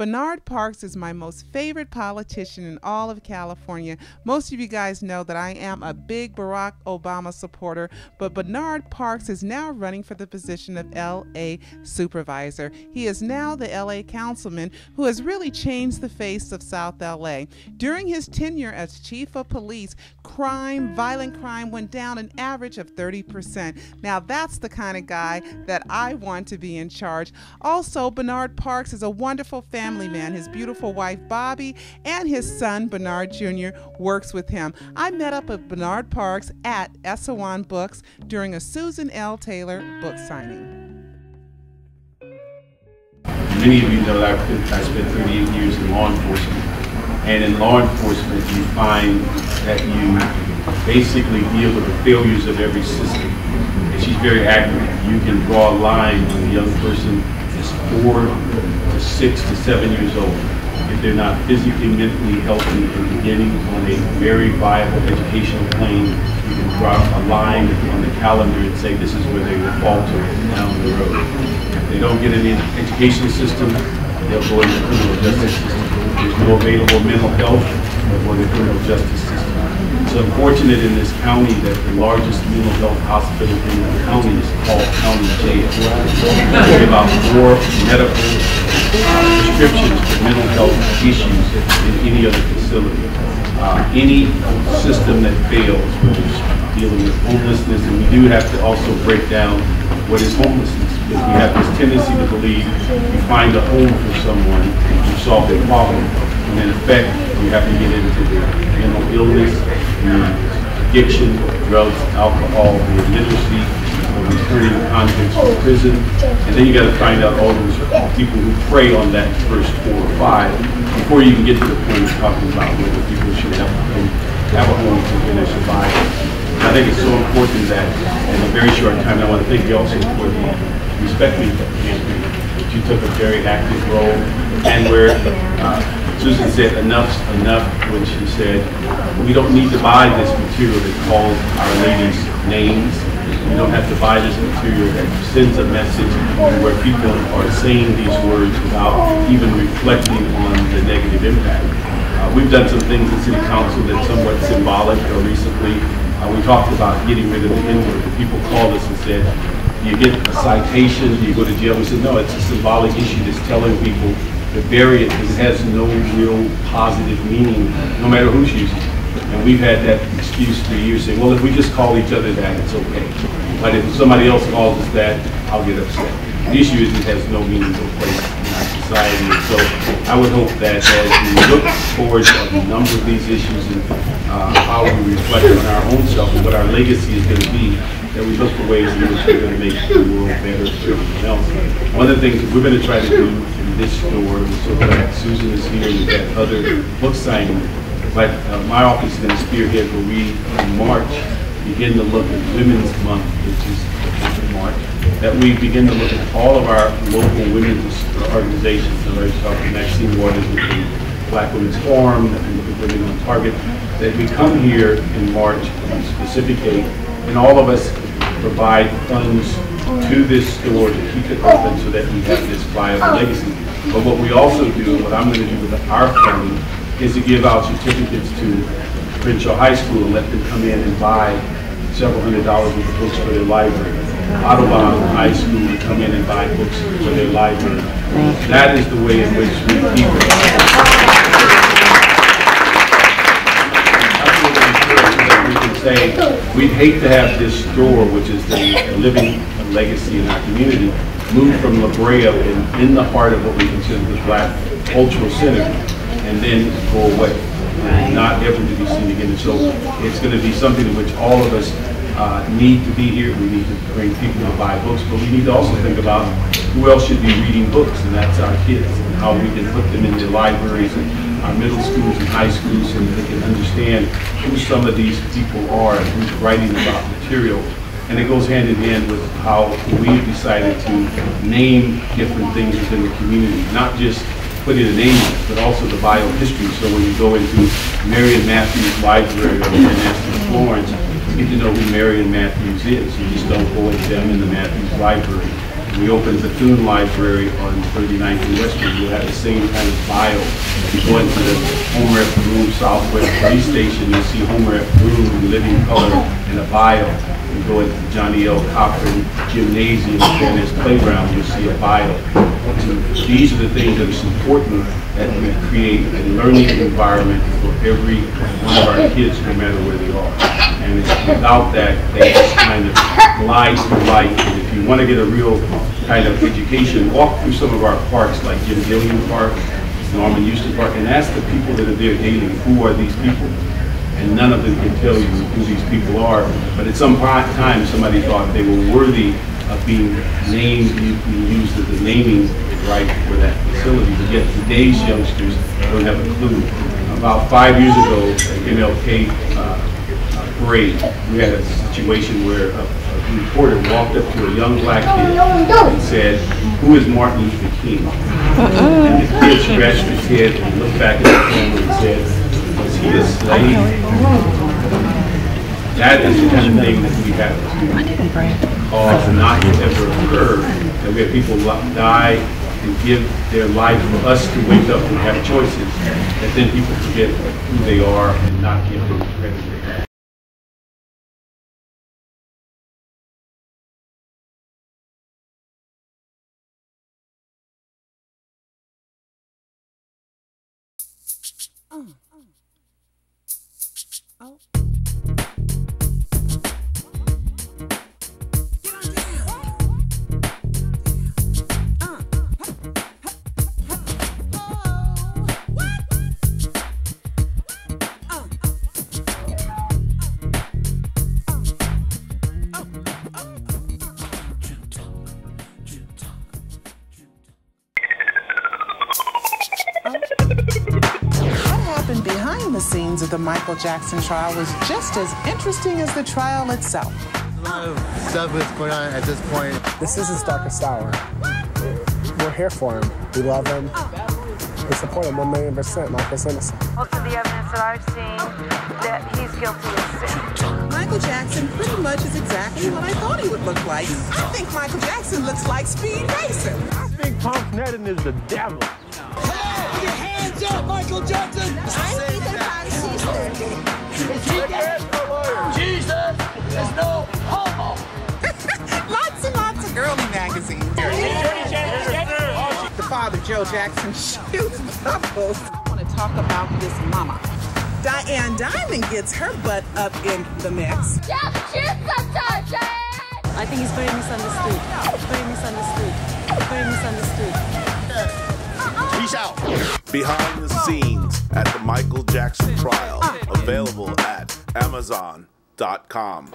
Bernard Parks is my most favorite politician in all of California. Most of you guys know that I am a big Barack Obama supporter, but Bernard Parks is now running for the position of LA Supervisor. He is now the LA councilman who has really changed the face of South LA. During his tenure as chief of police, violent crime went down an average of 30%. Now that's the kind of guy that I want to be in charge. Also, Bernard Parks is a wonderful family man. His beautiful wife Bobby and his son Bernard Jr. works with him. I met up with Bernard Parks at Essewan Books during a Susan L. Taylor book signing. Many of you know that I spent 38 years in law enforcement. And in law enforcement, you find that you basically deal with the failures of every system. And she's very accurate. You can draw a line when a young person is 4 to 6 to 7 years old. If they're not physically, mentally healthy and beginning on a very viable educational plane, you can draw a line on the calendar and say this is where they will falter down the road. If they don't get in the educational system, they'll go into the criminal justice system. There's no available mental health or the criminal justice system. It's unfortunate in this county that the largest mental health hospital in the county is called county jail. We give out more medical prescriptions for mental health issues than any other facility. Any system that fails, whether it's dealing with homelessness, and we do have to also break down what is homelessness. We have this tendency to believe you find a home for someone, you solve their problem, and in effect, you have to get into the mental illness, addiction, drugs, alcohol, the illiteracy, returning convicts from prison, and then you got to find out all those people who prey on that first 4 or 5 before you can get to the point of talking about whether people should have a home to finish survival. I think it's so important that in a very short time, I want to thank you also for the Respect Me campaign, that you took a very active role, and where Susan said enough's enough when she said we don't need to buy this material that calls our ladies names. We don't have to buy this material that sends a message where people are saying these words without even reflecting on the negative impact. We've done some things in City Council that's somewhat symbolic. Recently, we talked about getting rid of the N-word. People called us and said, do you get a citation? Do you go to jail? We said, no, it's a symbolic issue that's telling people to bury it because it has no real positive meaning, no matter who's using it. And we've had that excuse for years, saying, well, if we just call each other that, it's okay. But if somebody else calls us that, I'll get upset. The issue is it has no meaningful place in our society. And so I would hope that as we look towards a number of these issues and how we reflect on our own self and what our legacy is going to be, that we look for ways in which we're going to make the world better for everyone else. One of the things that we're going to try to do in this store, so that Susan is here, we've got other book signings, but my office is going to spearhead where we, in March, begin to look at Women's Month, which is in March, that we begin to look at all of our local women's organizations. So I was talking to Maxine Waters with the Black Women's Forum, that we look at Women on Target, that we come here in March on a specific date, and all of us provide funds to this store to keep it open so that we have this viable legacy. But what we also do, what I'm going to do with our funding, is to give out certificates to Crenshaw High School and let them come in and buy several $100s worth of books for their library. Audubon High School to come in and buy books for their library. That is the way in which we keep it. Say, we'd hate to have this store, which is the living legacy in our community, move from La Brea in the heart of what we consider the Black Cultural Center, and then go away, and not ever to be seen again. And so it's going to be something in which all of us need to be here. We need to bring people to buy books, but we need to also think about who else should be reading books, and that's our kids, and how we can put them in the libraries and our middle schools and high schools so that they can understand who some of these people are and who's writing about material. And it goes hand in hand with how we've decided to name different things within the community, not just putting a name on it, but also the biohistory. So when you go into Marion Matthews Library or International Florence, you get to know who Marion Matthews is. You just don't go and examine the Matthews Library. We opened the Bethune Library on 39th and Western. You'll have the same kind of bio. You go into the Homer F. Bloom Southwest Police Station, you'll see Homer F. Bloom in living color in a bio. You go into Johnny L. Cochran Gymnasium, and there's playground, you'll see a bio. And these are the things that are important, that we create a learning environment for every one of our kids, no matter where they are. And without that, they just kind of glide through life. And if you want to get a real kind of education, walk through some of our parks, like Jim Gilliam Park, Norman Houston Park, and ask the people that are there daily, who are these people? And none of them can tell you who these people are. But at some time, somebody thought they were worthy of being named, being used as a naming right for that facility. But yet today's youngsters don't have a clue. About 5 years ago, at MLK parade, we had a situation where a reporter walked up to a young black kid and said, "Who is Martin Luther King?" And the kid scratched his head and looked back at the camera and said, "Was he a slave?" That is the kind of thing that we have to cause not to ever occur. That we have people die and give their life for us to wake up and have choices, that then people forget who they are and not give them the credit they have. Behind the scenes of the Michael Jackson trial was just as interesting as the trial itself. A lot of stuff is going on at this point. This is his darkest hour. We're here for him. We love him. We support him 1,000,000%. Michael's innocent. Most of the evidence that I've seen that he's guilty of sin. Michael Jackson pretty much is exactly what I thought he would look like. I think Michael Jackson looks like Speed Racer. I think Tom Sneddon is the devil. Put your hands up, Michael Jackson! I'm Ethan Hawke's sister. Jesus is no homo! Lots and lots of girly magazines. The father, Joe Jackson, shoots bubbles. I want to talk about this mama. Diane Diamond gets her butt up in the mix. Just shoot sometimes, Diane! I think he's very misunderstood. Very misunderstood. Very misunderstood. Peace out. Behind the scenes at the Michael Jackson trial. Available at Amazon.com.